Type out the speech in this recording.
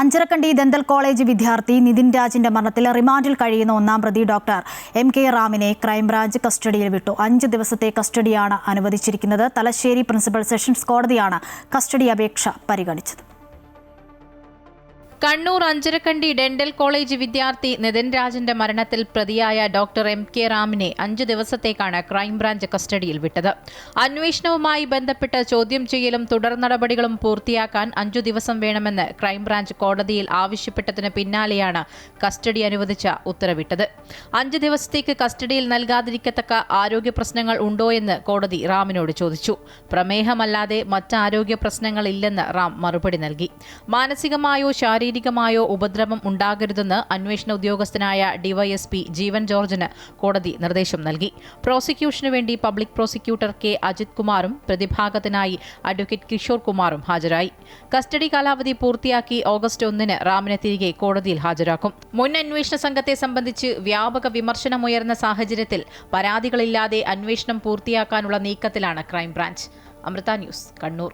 Anjarakandy dental college വിദ്യാർത്ഥി നിതിൻ രാജിന്റെ മരണത്തിൽ റിമാൻഡിൽ കഴിയുന്ന ഒന്നാം പ്രതി ഡോക്ടർ MK റാമിനെ ക്രൈംബ്രാഞ്ച് കസ്റ്റഡിയിൽ വിട്ടു. 5 ദിവസത്തെ കസ്റ്റഡിയാണ് അനുവദിച്ചിരിക്കുന്നത്. തലശ്ശേരി പ്രിൻസിപ്പൽ സെഷൻസ് കോടതിയാണ് കസ്റ്റഡി അപേക്ഷ പരിഗണിച്ചത്. കണ്ണൂർ അഞ്ചരക്കണ്ടി ഡെന്റൽ കോളേജ് വിദ്യാർത്ഥി നിതിൻ രാജിന്റെ മരണത്തിൽ പ്രതിയായ ഡോക്ടർ MK റാമിനെ 5 ദിവസത്തേക്കാണ് ക്രൈംബ്രാഞ്ച് കസ്റ്റഡിയിൽ വിട്ടത്. അന്വേഷണവുമായി ബന്ധപ്പെട്ട് ചോദ്യം ചെയ്യലും തുടർ നടപടികളും പൂർത്തിയാക്കാൻ 5 ദിവസം വേണമെന്ന് ക്രൈംബ്രാഞ്ച് കോടതിയിൽ ആവശ്യപ്പെട്ടതിന് പിന്നാലെയാണ് കസ്റ്റഡി അനുവദിച്ച ഉത്തരവിട്ടത്. 5 ദിവസത്തേക്ക് കസ്റ്റഡിയിൽ നൽകാതിരിക്കത്തക്ക ആരോഗ്യ പ്രശ്നങ്ങൾ ഉണ്ടോയെന്ന് കോടതി റാമിനോട് ചോദിച്ചു. പ്രമേഹമല്ലാതെ മറ്റ് ആരോഗ്യ പ്രശ്നങ്ങളില്ലെന്ന് റാം മറുപടി നൽകി. മാനസികമായോ ശാരീരികമായോ ഉപദ്രവം ഉണ്ടാകരുതെന്ന് അന്വേഷണ ഉദ്യോഗസ്ഥനായ ഡിവൈഎസ്പി ജീവൻ ജോർജിന് കോടതി നിർദ്ദേശം നൽകി. പ്രോസിക്യൂഷനു വേണ്ടി പബ്ലിക് പ്രോസിക്യൂട്ടർ K അജിത് കുമാറും പ്രതിഭാഗത്തിനായി അഡ്വക്കേറ്റ് കിഷോർ കുമാറും ഹാജരായി. കസ്റ്റഡി കാലാവധി പൂർത്തിയാക്കി ഓഗസ്റ്റ് 1 റാമിനെ തിരികെ കോടതിയിൽ ഹാജരാക്കും. മുൻ അന്വേഷണ സംഘത്തെ സംബന്ധിച്ച് വ്യാപക വിമർശനമുയർന്ന സാഹചര്യത്തിൽ പരാതികളില്ലാതെ അന്വേഷണം പൂർത്തിയാക്കാനുള്ള നീക്കത്തിലാണ് ക്രൈംബ്രാഞ്ച്. അമൃത ന്യൂസ്, കണ്ണൂർ.